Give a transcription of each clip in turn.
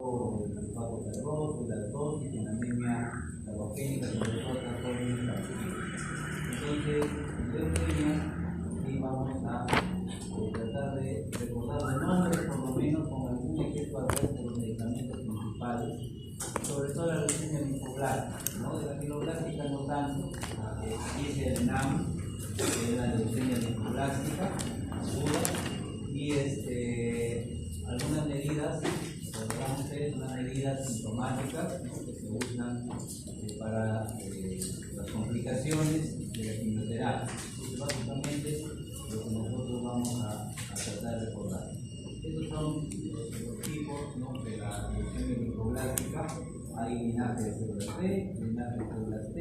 el pato ferroso, la artrosis, en anemia tabacénica, sobre todo trastornos infantiles. Entonces, en leucemia, sí vamos a tratar de recordar de nombre, por lo menos con algún efecto adverso de los medicamentos principales, sobre todo la leucemia linfoblástica, ¿no? De la filoblástica no tanto, dice el NAM, que es la leucemia linfoblástica, y algunas medidas, unas medidas sintomáticas, ¿no?, que se usan para las complicaciones de la quimioterapia. Entonces, básicamente, lo que nosotros vamos a tratar de recordar. Estos son los tipos, ¿no?, de la leucemia linfoblástica. Hay linaje de células T, linaje de células T.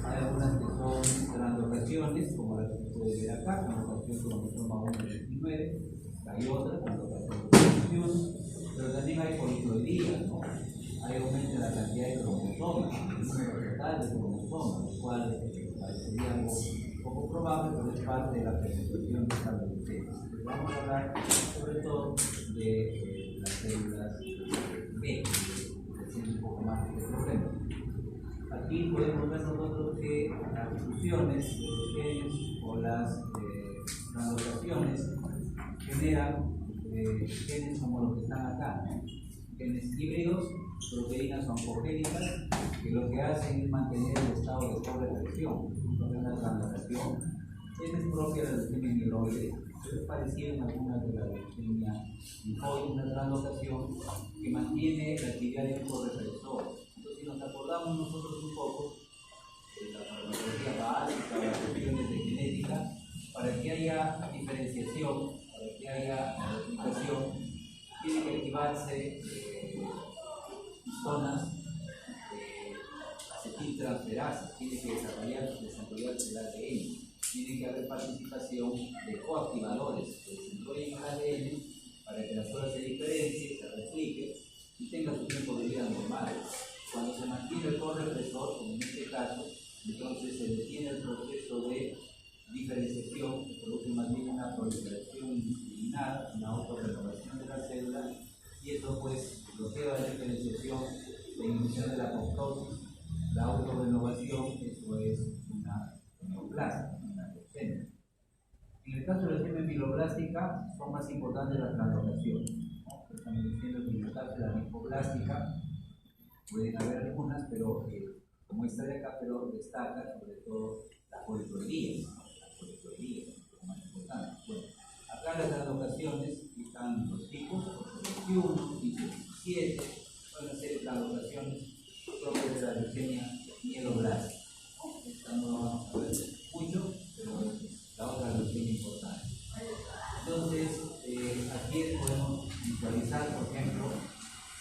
Hay algunas que son translocaciones, como la que se puede ver acá, translocación cromosoma 1-19. Hay otras, translocación de 21, pero también hay poliploidía, ¿no? Hay aumento de la cantidad de cromosomas, el número total de cromosomas, lo cual parecería algo poco probable, pero es parte de la presentación de esta leucemia. Vamos a hablar sobre todo de las células B, que es un poco más de este problema. Aquí podemos ver nosotros que las fusiones de los genes o las translocaciones generan genes como los que están acá, ¿no? Genes híbridos, proteínas oncogénicas, que lo que hacen es mantener el estado de correlación, de una translocación. Esa es propia de la leucemia mieloide, pero es parecida en algunas de la leucemia linfoide, una translocación que mantiene la actividad de un correpresor. Entonces, si nos acordamos nosotros un poco de la farmacología básica, las cuestiones de genética, para que haya diferenciación, para que haya replicación, tiene que activarse zonas acetiltransferases, tiene que desarrollarse el ADN, tiene que haber participación de coactivadores que desarrollen el ADN para que la sola se diferencie, se replique y tenga su tiempo de vida normal. Cuando se mantiene el correpresor, como en este caso, entonces se detiene el proceso de diferenciación, que produce más bien una proliferación indiscriminada, una autorrenovación de la célula, y eso pues bloquea la diferenciación, la inhibición de la apoptosis, la autorrenovación, eso es una neoplasia, una leucemia. En el caso de la leucemia filoblástica son más importantes las translocaciones, ¿no? Estamos diciendo que en el caso de la linfoblástica pueden haber algunas, pero como esta de acá, pero destaca sobre todo la poliploidía, ¿no? La poliploidía es lo más importante. Bueno, acá las translocaciones están los tipos, 21, 17, son una serie de translocaciones propias de la leucemia mieloblástica. Esta no la vamos a ver mucho, pero la otra leucemia importante. Entonces, aquí podemos visualizar, por ejemplo,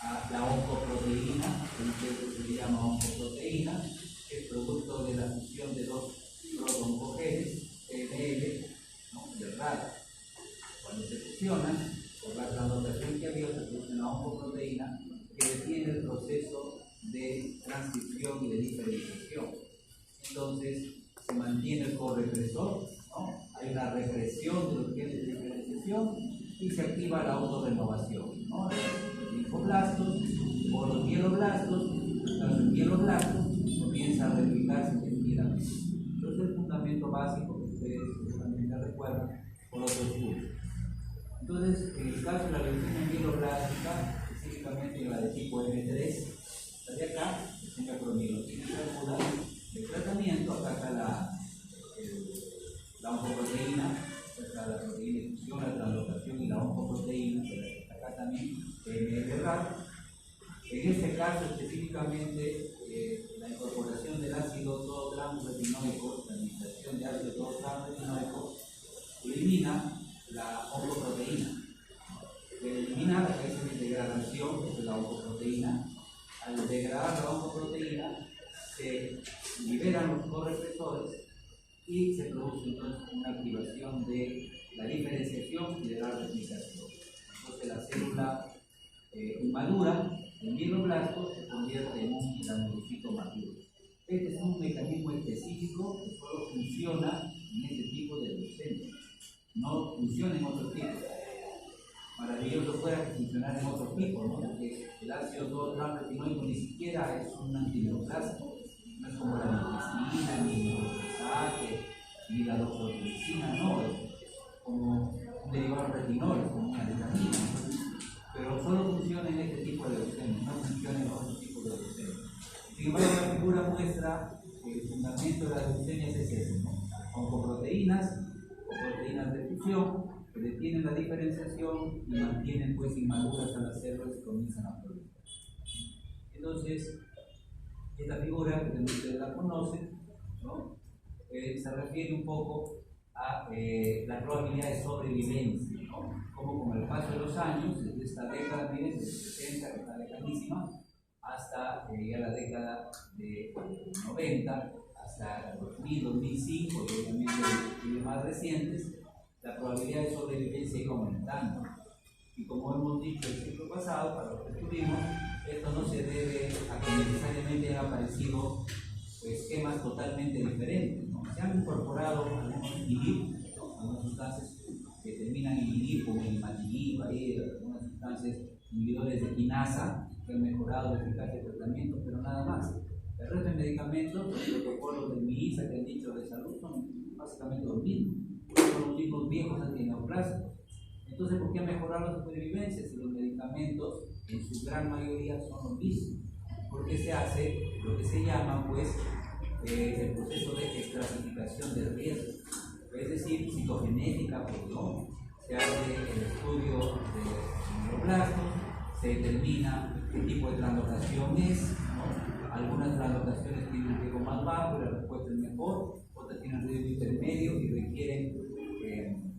a la oncoproteína, que se llama oncoproteína, que es producto de la fusión de dos protooncogenes, PNL, ¿no?, y el RAD. Cuando se fusionan, por la translocación que había, se produce una oncoproteína que detiene el proceso de transcripción y de diferenciación. Entonces, se mantiene el correpresor, ¿no? Hay una represión de los genes de diferenciación y se activa la autorrenovación, ¿no? Los linfoblastos o los mieloblastos, los mieloblastos comienzan a replicarse indefinidamente. Entonces, es el fundamento básico que ustedes seguramente recuerdan por otros estudios. Entonces, en el caso de la leucemia mieloblástica, específicamente la de tipo M3, la de acá, leucemia cromielocítica aguda, el tratamiento ataca la oncoproteína, la proteína de fusión, la translocación y la oncoproteína, que acá también PNL-RAD. En este caso específicamente, la incorporación del ácido 2-transretinoico, la administración de ácido 2-transretinoico, elimina la oncoproteína. Eliminar, acá dice una degradación, que es la oncoproteína. Al degradar la oncoproteína, se liberan los correpresores y se produce entonces una activación de la diferenciación y de la replicación. Entonces la célula inmadura, el mieloblasto, se convierte en un granulocito maduro. Este es un mecanismo específico que solo funciona en este tipo de leucemia. No funciona en otros tipos. Maravilloso fuera que funcionara en otros tipos, ¿no? Porque el lado, el retinoico ni siquiera es un antineoplásico, no es como la nicotina, ni el glifosato, ni la doxorubicina, no, es como un derivado del retinol, como una vitamina, pero solo funciona en este tipo de leucemia, no funciona en otros tipos de leucemia. Sin embargo, la figura muestra que el fundamento de las leucemias es ese, ¿no? Oncoproteínas o proteínas de fusión que detienen la diferenciación y mantienen pues inmaduras a las células que comienzan a proliferar. Entonces, esta figura, que ustedes la conocen, ¿no? Se refiere un poco a la probabilidad de sobrevivencia, ¿no? Como con el paso de los años, desde esta década, miren, de 60, que está lejanísima, hasta ya la década de 90, hasta 2000, 2005, y obviamente los más recientes, la probabilidad de sobrevivencia iba aumentando. Y como hemos dicho el ciclo pasado, para lo que estuvimos, esto no se debe a que necesariamente hayan aparecido esquemas totalmente diferentes, ¿no? Se han incorporado algunos inhibidores, ¿no? Algunas sustancias que terminan en inhibir, como el imatinib, algunas sustancias inhibidores de quinasa que han mejorado la eficacia del tratamiento, pero nada más. El resto de medicamentos, los protocolos de MISA que han dicho de salud, son básicamente los mismos. Son los mismos viejos antineoplásicos. Entonces, ¿por qué mejorar la supervivencia si los medicamentos en su gran mayoría son los mismos? Porque se hace lo que se llama pues el proceso de estratificación del riesgo, es decir, citogenética, pues no, se hace el estudio de neoplastos, se determina qué tipo de translocación es, ¿no? Algunas translocaciones tienen un riesgo más bajo y la respuesta es mejor, otras tienen riesgo intermedio y requieren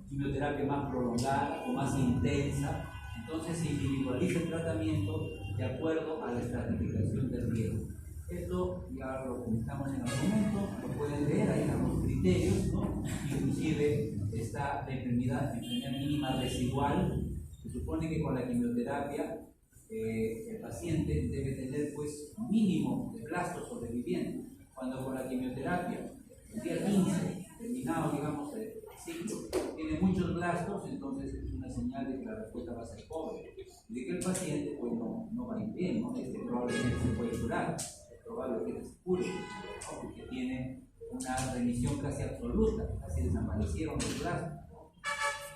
quimioterapia más prolongada o más intensa. Entonces se individualiza el tratamiento de acuerdo a la estratificación del riesgo. Esto ya lo comentamos en algún momento, lo pueden leer, hay algunos criterios, ¿no? Inclusive está la enfermedad mínima residual. Se supone que con la quimioterapia el paciente debe tener pues un mínimo de blastos sobrevivientes. Cuando con la quimioterapia, el día 15, terminado digamos el ciclo, tiene muchos blastos, entonces es una señal de que la respuesta va a ser pobre y de que el paciente pues no va a ir bien, ¿no? Probablemente se puede curar, es probable que se cure, ¿no? Porque tiene una remisión casi absoluta, casi desaparecieron los blastos, ¿no?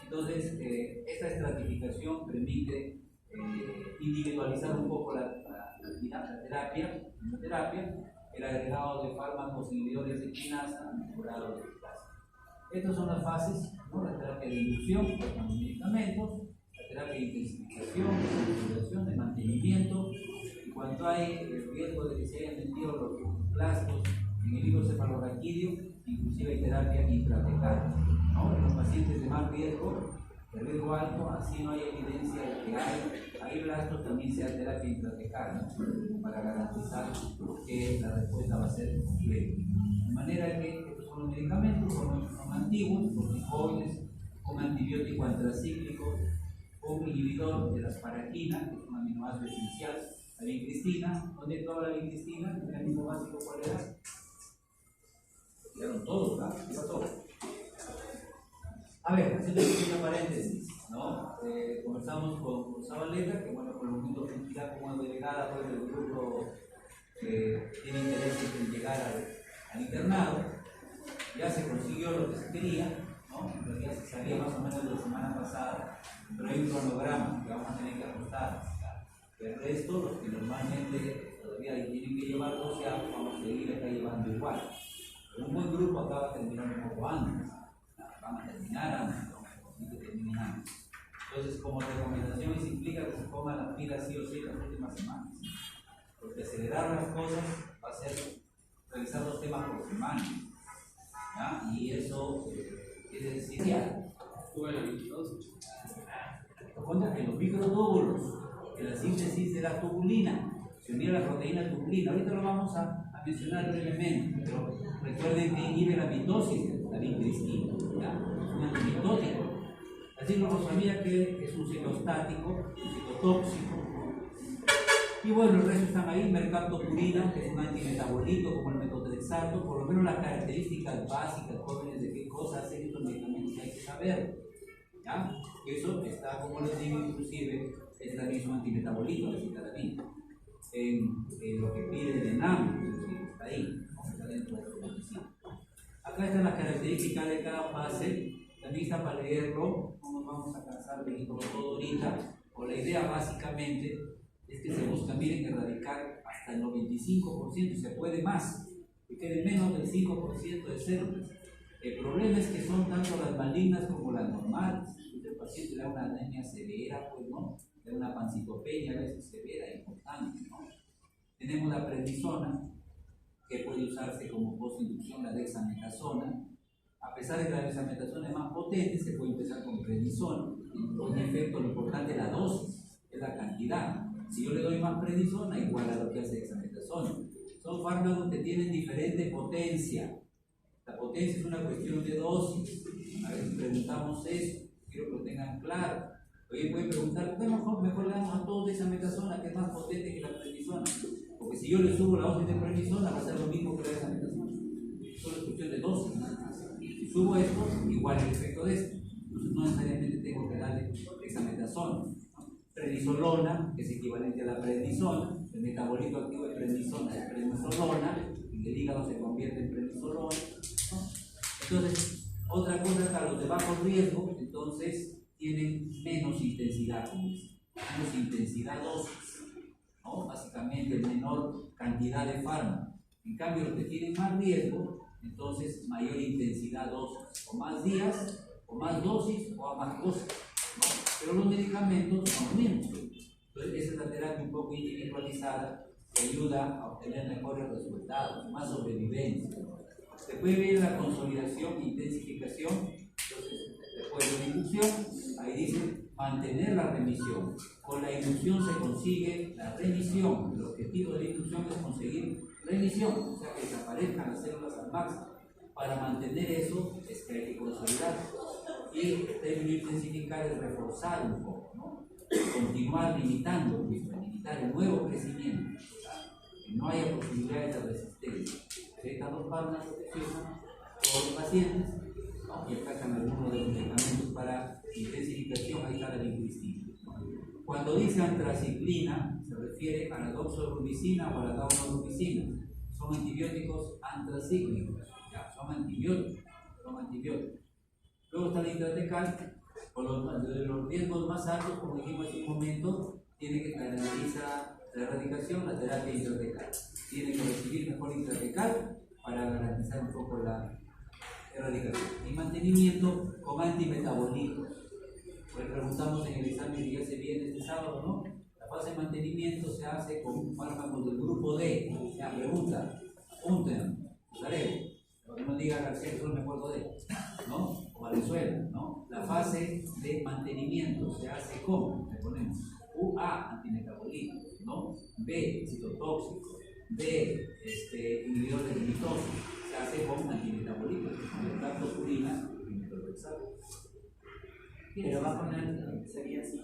Entonces esta estratificación permite individualizar un poco la terapia, el agregado de fármacos inhibidores de quinasa han mejorado la eficacia. Estas son las fases, ¿no? La terapia de inducción con los medicamentos, la terapia de intensificación, de consolidación, de mantenimiento, y cuando hay el riesgo de que se hayan metido los blastos en el hilo cefalorraquídeo, inclusive hay terapia intratecal, ¿no? En los pacientes de más riesgo, de riesgo alto, así no hay evidencia de que hay blastos, también sea terapia intratecal, ¿no? Para garantizar que la respuesta va a ser completa. De manera que estos son los medicamentos, son antiguos, corticoides, un antibiótico antracíclico, un inhibidor de la asparaquina, que es un aminoácido esencial, la vincristina. ¿Dónde toda la vincristina? ¿El mecanismo básico cuál era? Dieron todos, ¿verdad? Dieron todos. A ver, haciendo un pequeño paréntesis, ¿no? Conversamos con Zabaleta, que bueno, por el momento entidad como delegada pues, del grupo que tiene interés en llegar al internado. Ya se consiguió lo que se quería, ¿no? Ya se sabía más o menos de la semana pasada, pero hay un cronograma que vamos a tener que ajustar. El resto, los que normalmente todavía tienen que llevar 12 años, vamos a seguir acá llevando igual. Pero un buen grupo acaba terminando un poco antes. Van a terminar antes, ¿no? Que terminen antes. Entonces, como recomendación, eso implica que se pongan las pilas sí o sí las últimas semanas. Porque acelerar las cosas va a ser revisar los temas por semana. ¿Ya? Y eso quiere decir ya. En los microtúbulos, en la síntesis de la tubulina, se unía la proteína tubulina. Ahorita lo vamos a mencionar brevemente, pero recuerden que inhibe la mitosis, la vincristina, es un antimitótico. La ciclofosfamida que es un citostático, un citotóxico. Y bueno, el resto están ahí, mercaptopurina, que es un antimetabolito como el metotrexato, por lo menos las características básicas, jóvenes, de qué cosas hacen estos medicamentos hay que saber. ¿Ya? Eso está, como les digo, inclusive es el mismo antimetabolito, la citarabina. lo que pide el ENAM, está ahí, está dentro de la medicina. Acá están las características de cada fase, también está para leerlo, no nos vamos a cansar de leerlo todo ahorita, o la idea básicamente es que se busca, miren, erradicar hasta el 95%, y se puede más, que quede menos del 5% de células. El problema es que son tanto las malignas como las normales. El paciente le da una anemia severa, pues no, le da una pancitopenia a veces severa, importante, ¿no? Tenemos la prednisona, que puede usarse como postinducción, la dexametasona. A pesar de que la dexametasona es más potente, se puede empezar con prednisona. En efecto, lo importante es la dosis, es la cantidad. Si yo le doy más prednisona, igual a lo que hace dexametasona. Son fármacos que tienen diferente potencia. La potencia es una cuestión de dosis. A veces preguntamos eso, quiero que lo tengan claro. Oye, pueden preguntar, ¿por qué mejor le damos a todos dexametasona, que es más potente que la prednisona? Porque si yo le subo la dosis de prednisona, va a ser lo mismo que la dexametasona. Solo es cuestión de dosis. Si subo esto, igual el efecto de esto. Entonces no necesariamente tengo que darle dexametasona. Prednisolona, que es equivalente a la prednisona. El metabolito activo de prednisona es prednisolona. En el hígado se convierte en prednisolona. Entonces, otra cosa, para los de bajo riesgo, entonces tienen menos intensidad, menos intensidad dosis, ¿no? Básicamente menor cantidad de fármaco. En cambio, los que tienen más riesgo, entonces mayor intensidad dosis, o más días, o más dosis, o a más dosis, ¿no? Pero los medicamentos son los mismos. Entonces, esa es la terapia un poco individualizada que ayuda a obtener mejores resultados, más sobrevivencia. Se puede ver la consolidación e intensificación. Entonces, después de la inducción, ahí dice mantener la remisión. Con la inducción se consigue la remisión. El objetivo de la inducción es conseguir remisión, o sea, que desaparezcan las células al máximo. Para mantener eso es que hay que consolidar. Y el término intensificar es reforzar un poco, ¿no? Continuar limitando, limitar el nuevo crecimiento, que no haya posibilidades de resistencia. Estas dos fármacos que se usan todos los pacientes, ¿no? Y acá están algunos de los medicamentos para intensificación, ahí está la vincristina. Cuando dice antraciclina, se refiere a la doxorubicina o a la daunorubicina. Son antibióticos antracíclicos, ya, son antibióticos. Luego está la intratecal, con los riesgos más altos, como dijimos hace un momento, tiene que analizar la erradicación, la terapia intratecal. Tiene que recibir mejor intratecal para garantizar un poco la erradicación. Y mantenimiento con antimetabolismos. Pues preguntamos en el examen que ya se viene este sábado, ¿no? La fase de mantenimiento se hace con fármacos del grupo D. Ya, pregunta, apunten, usaré. Para que no diga García, solo me acuerdo de él, ¿no? O Valenzuela, ¿no? La fase de mantenimiento se hace con, le ponemos UA, antimetabolismo, ¿no? B, citotóxico, D, inhibidores de mitosis, se hace con antimetabolismo, con lactoferrina y methotrexato. Pero va a poner, sería así,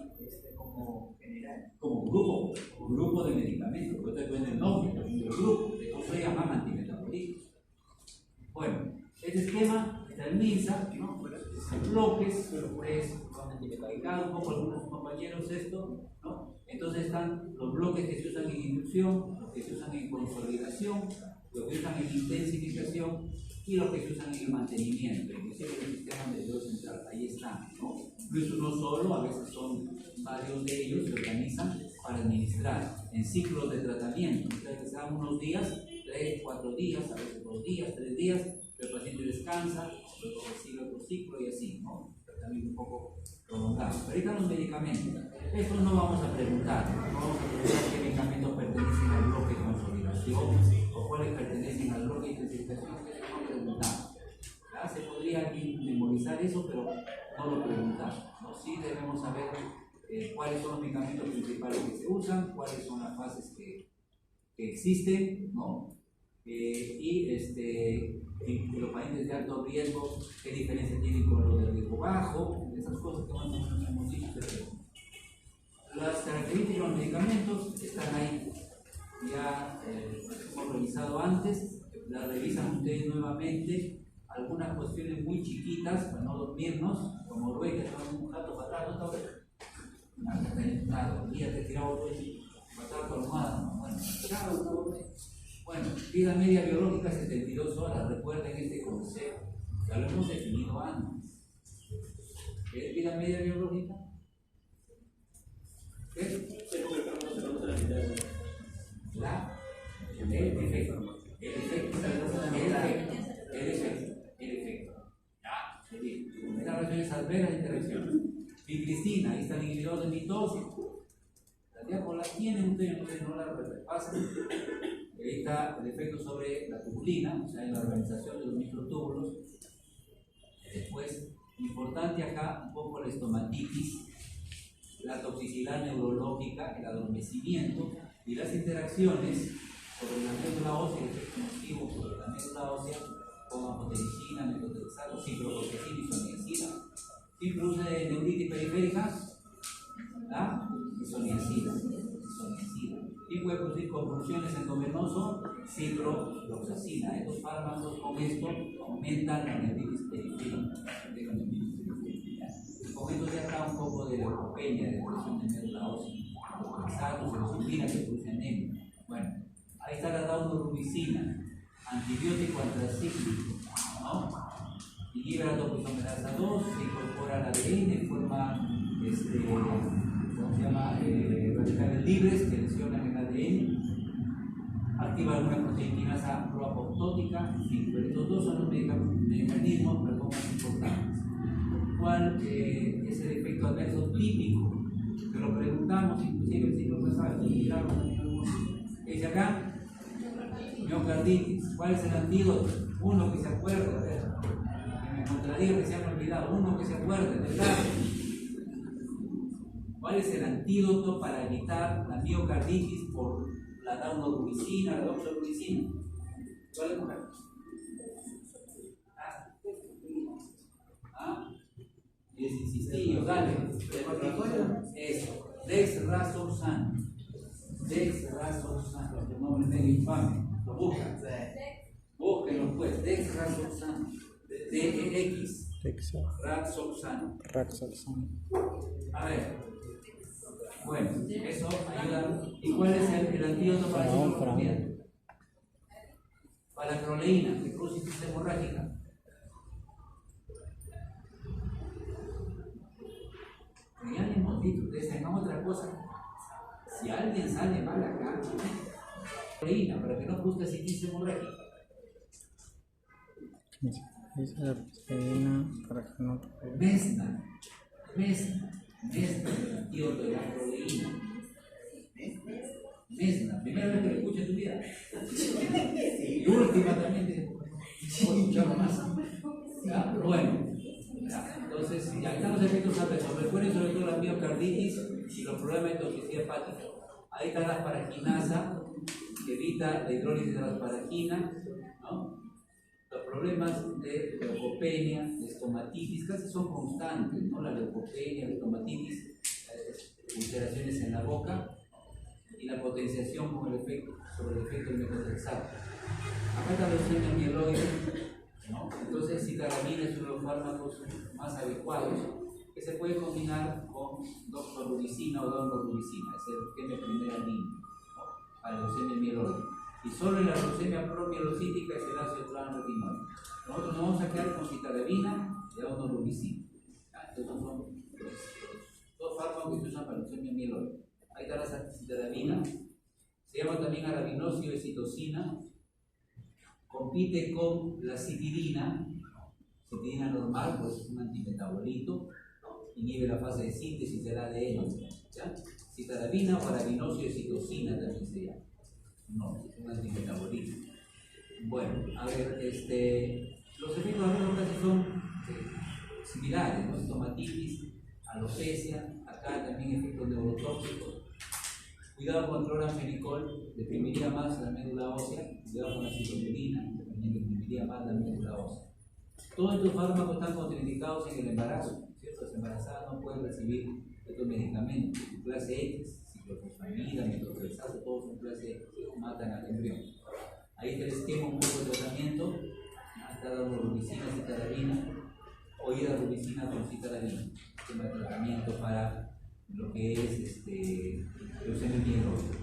como general. Como grupo de medicamentos, porque ustedes ponen el nombre del grupo, de cómo se llama antimetabolismo. Bueno, este esquema está en MINSA, ¿no? Bloques, pero pues lo han identificado un poco algunos compañeros esto, ¿no? Entonces están los bloques que se usan en inducción, los que se usan en consolidación, los que se usan en intensificación y los que se usan en el mantenimiento, inclusive en el sistema nervioso central, ahí están, ¿no? No es uno solo, a veces son varios de ellos, se organizan para administrar en ciclos de tratamiento, entonces que sean unos días, 3, 4 días, a veces 2 días, 3 días, el paciente descansa, luego recibe otro ciclo y así, ¿no? También un poco prolongado. Pero ahí están los medicamentos. Esto no vamos a preguntar, no vamos a preguntar qué medicamentos pertenecen al bloque de consolidación o cuáles pertenecen al bloque de intensificación, eso no preguntamos. ¿Ya? Se podría aquí memorizar eso, pero no lo preguntamos, ¿no? Sí debemos saber cuáles son los medicamentos principales que se usan, cuáles son las fases que existen, ¿no? Y los pacientes de alto riesgo, qué diferencia tienen con los de riesgo bajo, esas cosas que más o menos hemos dicho. Las características de los medicamentos están ahí, ya hemos revisado antes, las revisan ustedes nuevamente, algunas cuestiones muy chiquitas para no dormirnos, como Rue que estaba en un jato fatal, ¿no? Nada, olvídate, tirado Rue, fatal por almohada, no, bueno. chao, ¿no? Bueno, vida media biológica 72 horas, recuerden este concepto, ya lo hemos definido antes. ¿Qué es vida media biológica? ¿Qué? El efecto. Ya, bien. Estas reacciones adversas de interacción. Bicristina, ahí está el inhibidor de mitosis. Ya la tienen ustedes no la repasan. Ahí está el efecto sobre la tubulina, o sea, en la organización de los microtúbulos. Después, importante acá, un poco la estomatitis, la toxicidad neurológica, el adormecimiento y las interacciones sobre la médula ósea, el efecto nocivo sobre la médula ósea, como apotericina, metotrexato, ciprofloxacina y isoniazida. ¿Sí produce neuritis periférica? ¿La? Isoniazida. Y puede producir convulsiones endovenoso, ciprofloxacina. Estos fármacos con esto aumentan la neuritis periférica. Comento de acá un poco de leucopenia, de depresión de médula ósea, los exactos, la insulina que produce anemia. Bueno, ahí está la daunorubicina, antibiótico antracíclico, ¿no? Inhibe la topoisomerasa 2, se incorpora al ADN, forma, ¿cómo se llama? Radicales libres que lesionan el ADN, activa alguna proteinquinasa proapoptótica, en fin, pero estos dos son los mecanismos más importantes. ¿Cuál es el efecto adverso típico? Que lo preguntamos, inclusive el siglo pasado, dice acá, miocarditis. ¿Cuál es el antídoto? Uno que se acuerde, a ver, que me contradiga que se han olvidado, uno que se acuerde, ¿verdad? ¿Cuál es el antídoto para evitar la miocarditis por la daunorubicina, la doxorubicina? ¿Cuál es? Es insistir, dale. Eso. Dexrazoxan. Dexrazoxan. Los nombres medio infame. Lo buscan. Búsquenlo pues. Dexrazoxan. DEX. Dexrazoxan. A ver. Bueno, eso ayuda. ¿Y cuál es el antídoto para la ciclofosfamida? Para la croleína, que produce cistitis hemorrágica. Pero ya le hemos dicho, ustedes tengan otra cosa. Si alguien sale mal acá, proteína para que no produzca cistitis hemorrágica. Dice la proteína para que no. Mesna, el antídoto de la proteína. Mesna, primera vez que lo escucho en tu vida. Y última también te escuchaba más. ¿Ya? Bueno. Entonces, ya están los efectos adversos. Recuerden sobre todo la miocarditis y los problemas de toxicidad hepática. Ahí está la asparaginasa, que evita la hidrólisis de la asparagina, ¿no? Los problemas de leucopenia, de estomatitis, casi son constantes, ¿no? La leucopenia, la estomatitis, ulceraciones en la boca y la potenciación con el efecto, sobre el efecto del metotrexato. Acá está la leucemia mieloide, ¿no? Entonces, citarabina es uno de los fármacos más adecuados que se puede combinar con doxorubicina o daunorubicina, es el que es de primera línea, ¿no? Para la leucemia mieloide. Y solo en la leucemia promielocítica es el ácido tranretinoide. Nosotros nos vamos a quedar con citarabina y daunorubicina. Entonces, son los dos fármacos que se usan para la leucemia mieloide. Ahí está la citarabina, se llama también arabinócido de citosina. Compite con la citidina normal, pues es un antimetabolito, ¿no? Inhibe la fase de síntesis del ADN, ¿ya? Citarabina o arabinócido de citosina también se llama. No, es un antimetabolito. Bueno, a ver, los efectos adversos casi son similares, ¿no? Estomatitis, alopecia, acá también efectos neurotóxicos. Cuidado con cloranfenicol, deprimiría más la médula ósea. Cuidado con la citolina, también deprimiría más la médula ósea. Todos estos fármacos están contraindicados en el embarazo, ¿cierto? Las embarazadas no pueden recibir estos medicamentos. Clase X, ciclofosfamida, metotrexato, todos son clase X, matan al embrión. Ahí está el esquema un poco de tratamiento. Está dando rubicina, citarabina, o hidarubicina con citarabina. Esquema de tratamiento para lo que es leucemia mieloide.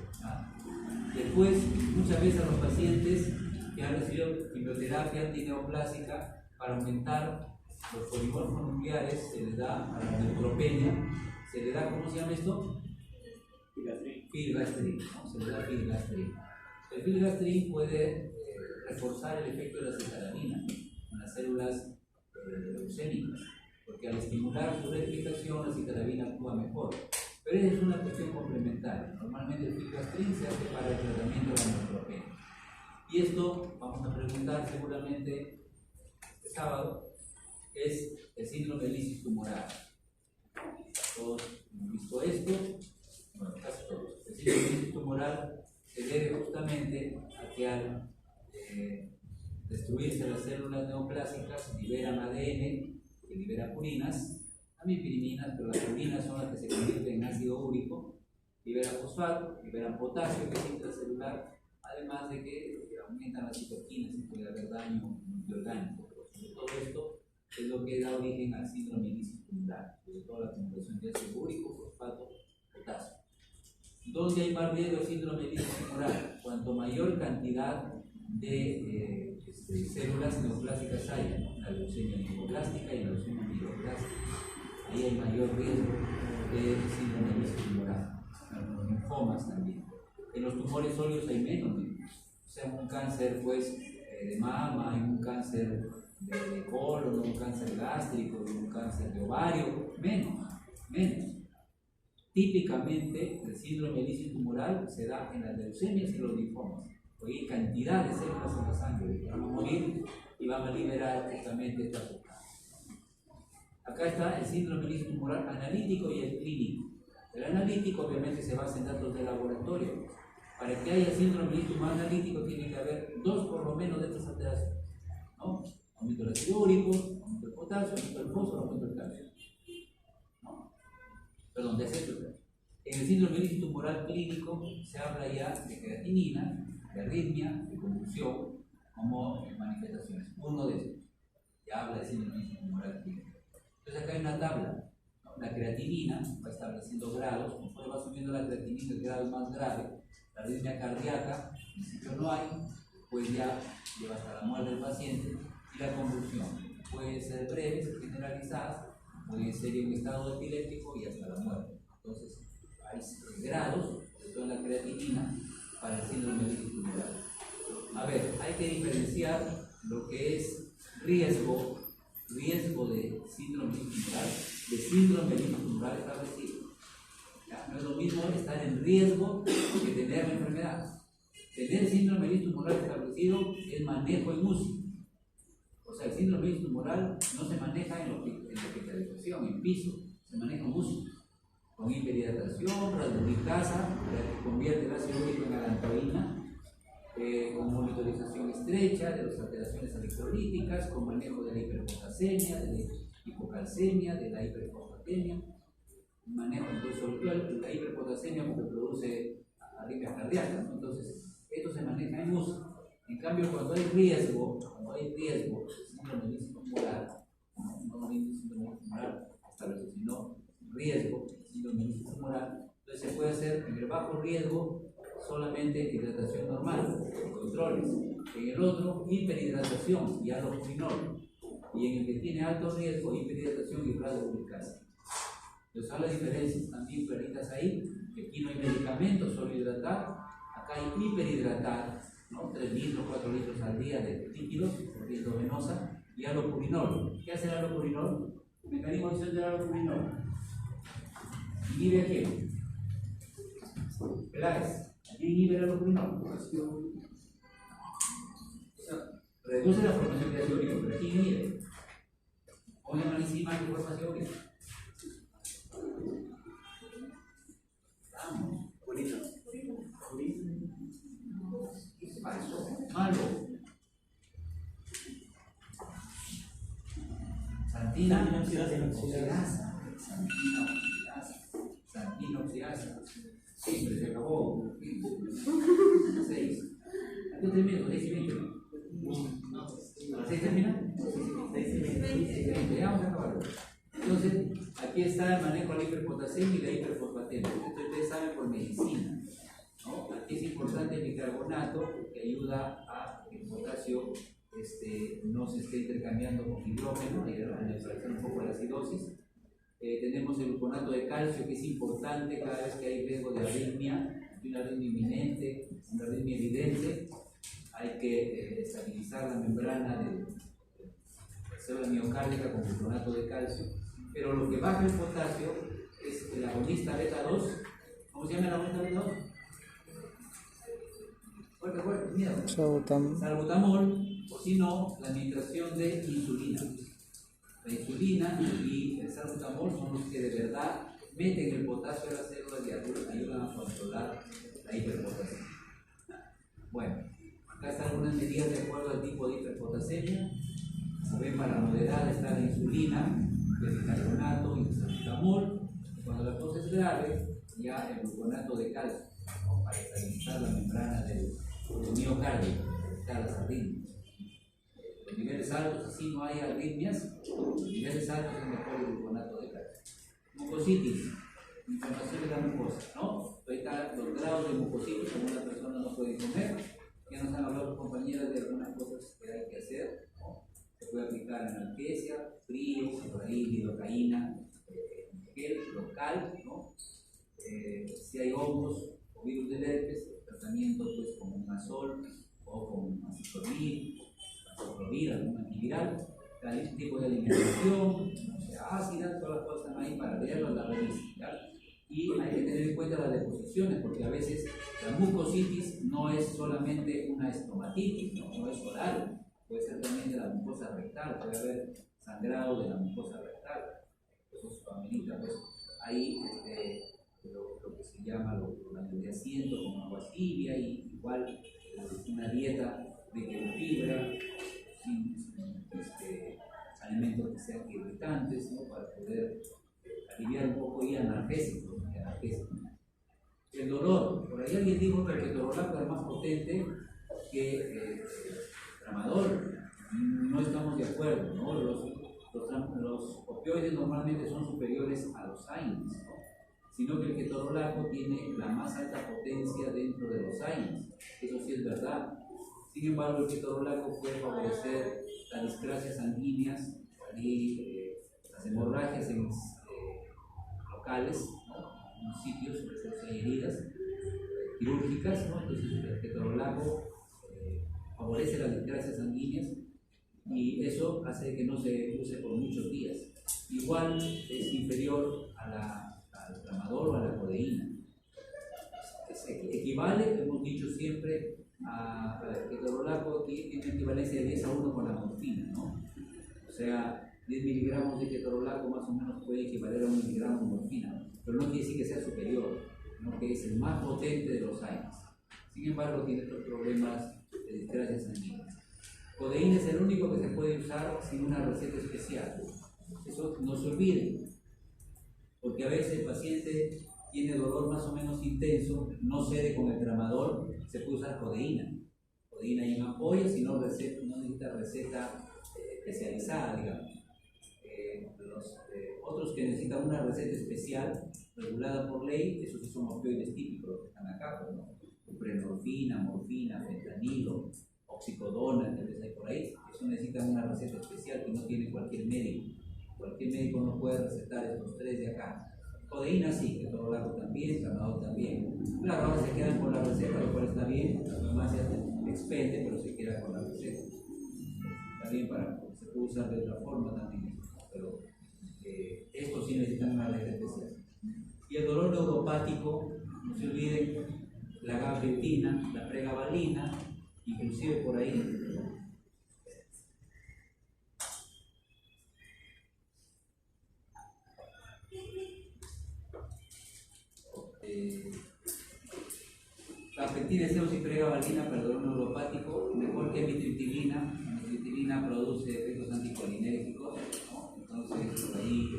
Después, muchas veces a los pacientes que han recibido quimioterapia antineoplásica para aumentar los polimorfos nucleares, se les da a la neutropenia, se le da, ¿cómo se llama esto? Filgastrin, ¿no? Se le da filgastrin. El filgastrin puede reforzar el efecto de la citarabina en las células leucémicas, porque al estimular su replicación la citarabina actúa mejor. Pero esa es una cuestión complementaria. Normalmente el filgastrin se hace para el tratamiento de la neutropenia. Y esto, vamos a preguntar seguramente este sábado, es el síndrome de lisis tumoral. Todos hemos visto esto, bueno, casi todos. El síndrome de lisis tumoral se debe justamente a que al destruirse las células neoplásicas liberan ADN, que libera purinas, también piriminas, pero las purinas son las que se convierten en ácido úrico, liberan fosfato, liberan potasio, que es intracelular, además de que aumentan las citoquinas y puede haber daño multiorgánico. Sobre todo esto es lo que da origen al síndrome de lisis tumoral, sobre todo la acumulación de ácido úrico, fosfato, potasio. ¿Dónde hay más riesgo de síndrome de lisis tumoral? Cuanto mayor cantidad de células neoplásicas haya, ¿no? La leucemia linfoblástica y la leucemia mieloblástica. Ahí hay mayor riesgo de síndrome de lisis tumoral. En los linfomas también. En los tumores sólidos hay menos. O sea, un cáncer pues, de mama, hay un cáncer de colon, un cáncer gástrico, un cáncer de ovario, menos. Típicamente el síndrome de lisis tumoral se da en las leucemias y los linfomas. Hay cantidad de células en la sangre que van a morir y van a liberar justamente esta sustancia. Acá está el síndrome de lisis tumoral analítico y el clínico. El analítico obviamente se basa en datos de laboratorio. Para que haya síndrome de lisis tumoral analítico tiene que haber dos por lo menos de estas alteraciones, ¿no? Aumento del ácido úrico, aumento del potasio, aumento del fósforo, aumento del calcio. ¿No? Perdón, de células. En el síndrome de lisis tumoral clínico se habla ya de creatinina, de arritmia, de convulsión, como manifestaciones. Uno de estos ya habla de síndrome de lisis tumoral clínico. Entonces acá hay una tabla, ¿no? La creatinina va estableciendo grados, conforme va subiendo la creatinina el grado más grave. La arritmia cardíaca, en principio no hay, pues ya lleva hasta la muerte del paciente. Y la convulsión puede ser breve, ser generalizada, puede ser en un estado epiléptico y hasta la muerte. Entonces hay grados, sobre todo en la creatinina, para el síndrome de lisis tumoral. A ver, hay que diferenciar lo que es riesgo de síndrome de lisis tumoral de síndrome de lisis tumoral establecido. ¿Ya? No es lo mismo estar en riesgo que tener la enfermedad. Tener síndrome de lisis tumoral establecido es manejo en UCI. O sea, el síndrome de lisis tumoral no se maneja en hospitalización, en piso, se maneja en UCI. Con hiperhidratación, radicasa, que convierte el ácido úrico en galantoína, con monitorización estrecha de las alteraciones electrolíticas, con manejo de la hiperpotasemia, de la hipocalcemia, de la hiperfosfatemia, manejo entonces sobre todo la hiperpotasemia porque produce arritmias cardíacas, ¿no? Entonces esto se maneja en UCI. En cambio, cuando hay riesgo síndrome de lisis tumoral, no síndrome de lisis tumoral establecido, sino riesgo, síndrome de lisis tumoral, entonces se puede hacer en el bajo riesgo solamente hidratación normal, controles. En el otro, hiperhidratación y alopurinol. Y en el que tiene alto riesgo, hiperhidratación y radiouricasa. Entonces, son las diferencias también claritas ahí, que aquí no hay medicamentos, solo hidratar. Acá hay hiperhidratar, ¿no? 3 litros, 4 litros al día de líquidos, por vía venosa, y alopurinol. ¿Qué hace el alopurinol? El mecanismo de acción del alopurinol. ¿Inhibe a quién? Peláez. ¿A quién inhibe el alopurinol? Reduce la formación de ácido úrico, pero ¿a quién inhibe? ¿Cómo llaman enzimas de formación úrica? Vamos. Purina. Falso. Malo. Santina oxidasa. Santina oxidasa. Siempre se acabó. 6. ¿A qué termina? 6 y 20. ¿A las 6 termina? 6 y 20. Ya vamos a acabar. Entonces, aquí está el manejo de la hiperpotasemia y la hiperfosfatemia. Esto ustedes saben por medicina. ¿no? Aquí es importante el bicarbonato que ayuda a que el potasio no se esté intercambiando con hidrógeno, ayuda a neutralizar un poco la acidosis. Tenemos el gluconato de calcio, que es importante cada vez que hay riesgo de arritmia, una arritmia inminente, una arritmia evidente. Hay que estabilizar la membrana de la célula miocárdica con gluconato de calcio. Pero lo que baja el potasio es el agonista beta 2. ¿Cómo se llama el agonista beta 2? Fuerte, miedo. Salbutamol, o si no, la administración de insulina. La insulina y el salbutamol son los que de verdad meten el potasio a las células y ayudan a controlar la hiperpotasemia. Bueno, acá están algunas medidas de acuerdo al tipo de hiperpotasemia. Como ven, para moderada está la insulina, el bicarbonato y el salbutamol. Cuando la cosa es grave, ya el gluconato de calcio, ¿no? Para estabilizar la membrana del miocardio, para evitar las arritmias. Los niveles altos, así no hay arritmias. Los niveles altos es mejor el gluconato de calcio. Mucositis, inflamación de la mucosa, ¿no? Ahorita los grados de mucositis, como una persona no puede comer. Ya nos han hablado los compañeros de algunas cosas que hay que hacer, ¿no? Se puede aplicar analgesia, frío, por ahí lidocaína, gel local, ¿no? Si hay hongos o virus del herpes, el tratamiento pues con un azol o con acitromil, algún antiviral, algún tipo de alimentación, no sea ácida, todas las cosas están ahí para leerlo en la revista. Y hay que tener en cuenta las deposiciones, porque a veces la mucositis no es solamente una estomatitis, no es oral, puede ser también de la mucosa rectal, puede haber sangrado de la mucosa rectal. Eso se familiariza, pues ahí lo que se llama de asiento con agua tibia y igual una dieta rica en fibra, sin alimentos que sean irritantes, ¿no? Para poder aliviar un poco y analgésicos. El dolor, por ahí alguien dijo que el ketorolaco es más potente que el tramadol. No estamos de acuerdo, ¿no? Los opioides normalmente son superiores a los AINES, ¿no? Sino que el ketorolaco tiene la más alta potencia dentro de los AINES. Eso sí es verdad. Sin embargo, el ketorolaco puede favorecer las displasias sanguíneas y las hemorragias locales, ¿no? En los sitios, en heridas quirúrgicas, ¿no? Entonces el ketorolaco favorece las displasias sanguíneas y eso hace que no se use por muchos días. Igual es inferior al tramadol o a la codeína. Equivale, hemos dicho siempre, el ketorolaco tiene equivalencia de 10 a 1 con la morfina, ¿no? O sea, 10 miligramos de ketorolaco más o menos puede equivaler a 1 miligramo de morfina, pero no quiere decir que sea superior, sino que es el más potente de los AINES. Sin embargo, tiene otros problemas de displasias sanguíneas. Codeína es el único que se puede usar sin una receta especial. Eso no se olviden, porque a veces el paciente tiene dolor más o menos intenso, no cede con el tramadol, se puede usar codeína. Codeína y en ampollas, si no necesita receta especializada, digamos. Los otros que necesitan una receta especial regulada por ley, esos sí son opioides típicos que están acá, pues, ¿no? Buprenorfina, morfina, fentanilo, oxicodona, que les hay por ahí. Eso necesitan una receta especial que no tiene cualquier médico. Cualquier médico no puede recetar estos tres de acá. Codeína sí, ketorolaco también, tramadol también. Claro, ahora se quedan con la receta, lo cual está bien, la farmacia expende, pero se queda con la receta. Está bien, se puede usar de otra forma también, pero estos sí necesitan una receta especial. Y el dolor neuropático, no se olviden, la gabapentina, la pregabalina, inclusive por ahí. Gabapentina, y pregabalina para el dolor neuropático, mejor que mitriptilina. La mitriptilina produce efectos anticolinérgicos, ¿no? Entonces, por ahí,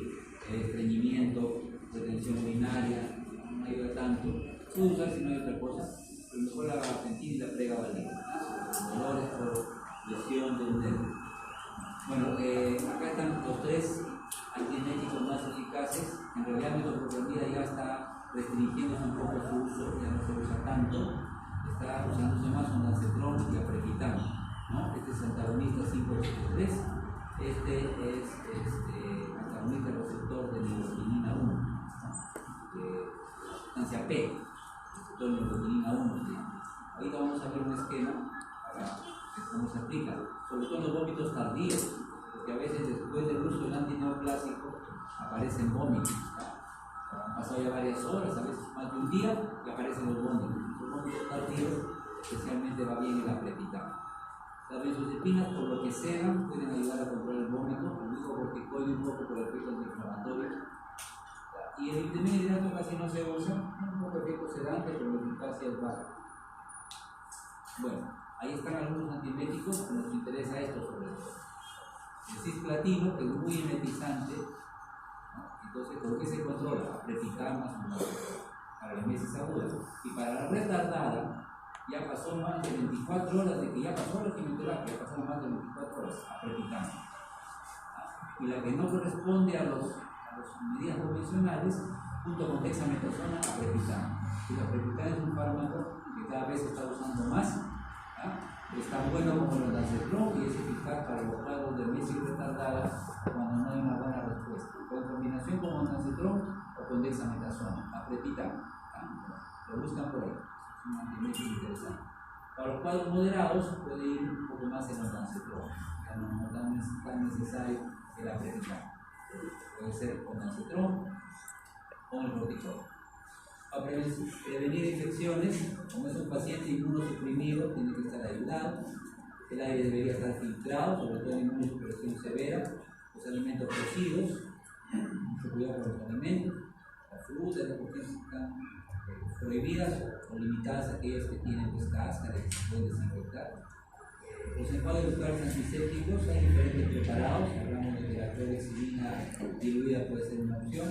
estreñimiento, retención urinaria, no ayuda tanto. Puede usar si no hay otra cosa, pero mejor la gabapentina y la pregabalina. Dolores por lesión del nervio. Bueno, acá están los tres antieméticos más eficaces. En realidad, metoclopramida ya está restringiéndose un poco su uso, ya no se usa tanto, está usándose más un dancetrón y aprepitán, ¿no? Este es antagonista 583, este es antagonista receptor de neuroquinina 1, sustancia P, receptor de neuroquinina 1. ¿Sí? Ahorita vamos a ver un esquema para ver cómo se aplica, sobre todo en los vómitos tardíos, porque a veces después del uso del antineoplásico aparecen vómitos. Han pasado ya varias horas, a veces más de un día, y aparecen los vómitos. Los vómitos tardíos especialmente va bien el aprepitán. Las benzodiazepinas, por lo que sean, pueden ayudar a controlar el vómito, el glucocorticoide un poco por el efecto antiinflamatorio. Y el ipilimidinato casi no se usa, un poco efecto sedante, pero la eficacia es baja. Bueno, ahí están algunos antiméticos que nos interesa esto sobre todo. El cisplatino, que es muy emetizante, ¿no? Entonces, ¿por qué se controla? Aprepitán más o menos para la emesis aguda. Y para la retardada, ya pasó más de 24 horas de que ya pasó la quimioterapia, ya pasaron más de 24 horas, aprepitán. Y la que no corresponde a las medidas convencionales, junto con dexametasona, aprepitán. Y la aprepitán es un fármaco que cada vez se está usando más, es tan bueno como el dancetrón y es eficaz para los cuadros de emesis retardada cuando no hay una buena respuesta, o en combinación con el dancetrón o con dexametasona, aprepitán. Lo buscan por ahí, es un antimético interesante. Para los cuadros moderados puede ir un poco más en el dancetrón, ya no tan necesario el aprepitán. Puede ser con dancetrón o el corticoide. Para prevenir infecciones, como es un paciente inmunosuprimido, tiene que estar ayudado. El aire debería estar filtrado, sobre todo en inmunosupresión severa. Los alimentos cocidos, mucho cuidado con los alimentos. Las frutas, las cuestiones están prohibidas o limitadas a aquellas que tienen pues, cáscara y se pueden desinfectar. Los enjuagues bucales antisépticos hay diferentes preparados. Hablamos de que la clorexidina diluida puede ser una opción.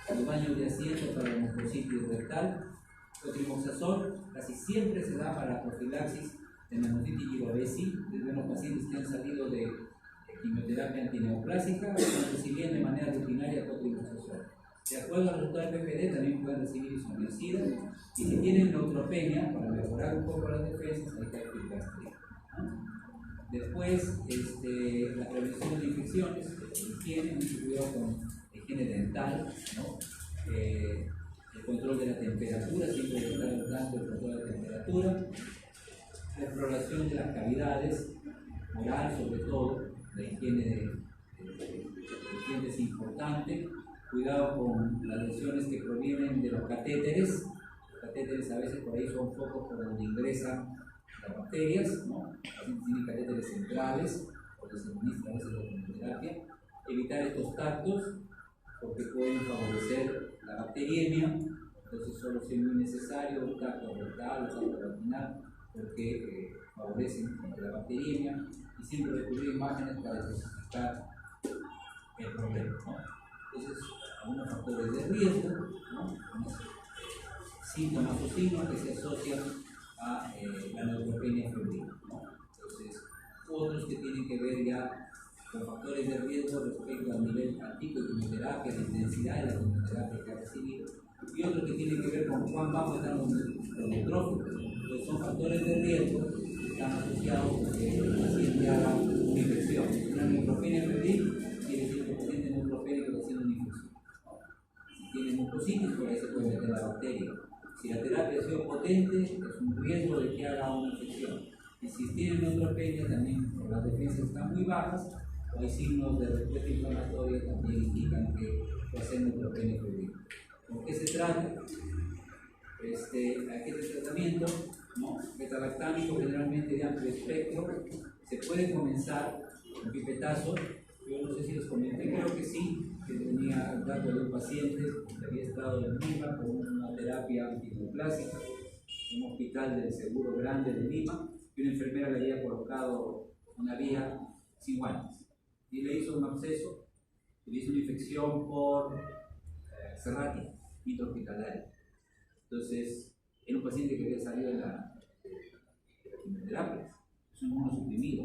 Los baños de asiento para la mucositis rectal. El trimoxazol casi siempre se da para la profilaxis de neumonitis girovesi, desde los pacientes que han salido de quimioterapia antineoplásica, están recibiendo de manera rutinaria con trimoxazol. De acuerdo al resultado del PPD, también pueden recibir isoniazida, y si tienen neutropenia, para mejorar un poco las defensas, hay que aplicar. Después, la prevención de infecciones, higiene, mucho cuidado con higiene dental, ¿no? El control de la temperatura, siempre hay que estar al tanto del control de la temperatura, la exploración de las cavidades, oral sobre todo, la higiene de dientes es importante, cuidado con las lesiones que provienen de los catéteres. Los catéteres a veces por ahí son focos por donde ingresan las bacterias, ¿no? A veces tienen catéteres centrales, porque se administra a veces la quimioterapia. Evitar estos tactos, porque pueden favorecer la bacteriemia, entonces solo si es muy necesario un tacto rectal o tacto vaginal, porque favorecen la bacteriemia, y siempre recurrir a imágenes para especificar el problema, ¿no? Entonces, algunos factores de riesgo, ¿no? Síntomas o signos que se asocian a la neutropenia febril, ¿no? Entonces, otros que tienen que ver ya con factores de riesgo respecto al nivel tipo de quimioterapia, la intensidad de la quimioterapia que ha recibido, y otros que tienen que ver con cuán bajo están los neutrófilos. Entonces, son factores de riesgo que están asociados a que el paciente haga una infección. Una neutropenia febril quiere decir que el paciente neutropénico está haciendo una infección. Si tiene mucositis, por ahí se puede meter la bacteria. Si la terapia ha sido potente, es un riesgo de que haga una infección. Y si tiene neutropenia, también las defensas están muy bajas, o hay signos de respuesta inflamatoria, también indican que va a ser neutropenia febril. ¿Por qué se trata? Aquí es el tratamiento, ¿no? Betalactámico generalmente de amplio espectro. Se puede comenzar con pipetazo. Yo no sé si les comenté, creo que sí, que tenía el dato de un paciente que había estado en Lima con una terapia antineoplásica en un hospital del Seguro Grande de Lima, y una enfermera le había colocado una vía sin guantes y le hizo un absceso, le hizo una infección por Cerratia, intrahospitalaria. Entonces, era un paciente que había salido de la quimioterapia, es un inmunosuprimido.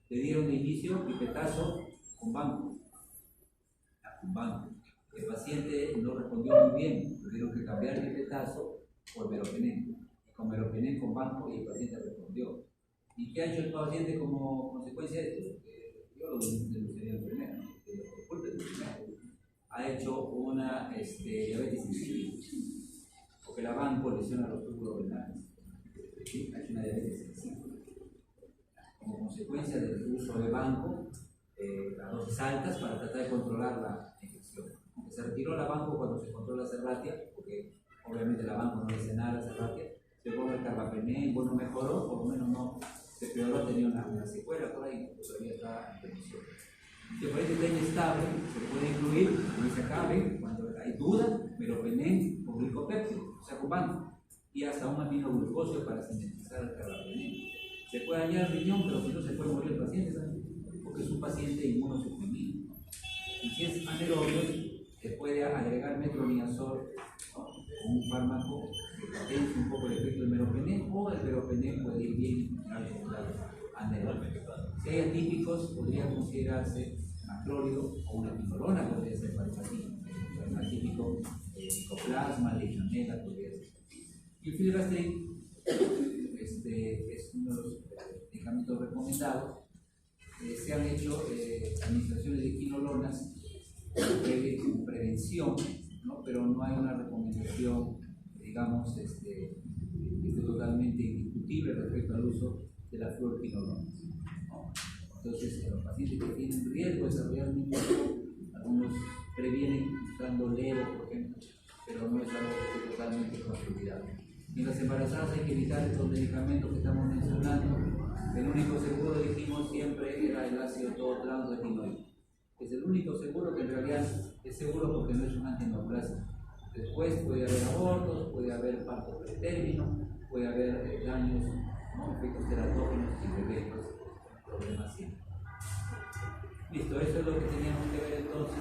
Le dieron de inicio pipetazo con banco. El paciente no respondió muy bien, porque tuvieron que cambiar el pipetazo por meropenem. Y con meropenem con banco y el paciente respondió. ¿Y qué ha hecho el paciente como consecuencia de esto? Yo lo denunciaría el primero, ha hecho una diabetes insípida, porque la banco lesiona los túbulos renales. ¿Sí? Ha hecho una diabetes insípida. Como consecuencia del uso de banco, a dosis altas para tratar de controlar la infección. Aunque se retiró la banco cuando se encontró la serratia, porque obviamente la banco no le hace nada a la serratia, se pone el carbapenem, bueno, mejoró, por lo menos no se peoró, tenía una secuela por ahí, todavía está en remisión. Si parece que está inestable, se le puede incluir, cuando se acabe, cuando hay duda, meropenem o glicopéptido, o sea, con banco, y hasta un aminoglucosio para sintetizar el carbapenem. Se puede dañar el riñón, pero si no se puede morir el paciente, ¿sabes? Porque es un paciente inmunosuprimido. Y si es anaerobio, se puede agregar metronidazol, ¿no?, con un fármaco que potencie un poco el efecto del meropenem, o el meropenem puede ir bien anaerobio. Si hay atípicos, podría considerarse macrólido o una pinolona, podría ser para el paciente. Un atípico micoplasma, legionela, podría ser. Y el filgrastim es uno de los medicamentos recomendados. Se han hecho administraciones de quinolonas como prevención, ¿no? Pero no hay una recomendación, digamos, totalmente indiscutible respecto al uso de la fluorquinolona, ¿no? Entonces, en los pacientes que tienen riesgo de desarrollar un algunos previenen usando levo, por ejemplo, pero no es algo que esté totalmente consolidado. Y en las embarazadas hay que evitar estos medicamentos que estamos mencionando. El único seguro, dijimos siempre, era el ácido todotransretinoico. Es el único seguro que en realidad es seguro porque no es un antineoplásico. Después puede haber abortos, puede haber parto pretérmino, puede haber daños, ¿no?, efectos teratógenos y bebés, problemas así. Listo, eso es lo que teníamos que ver entonces.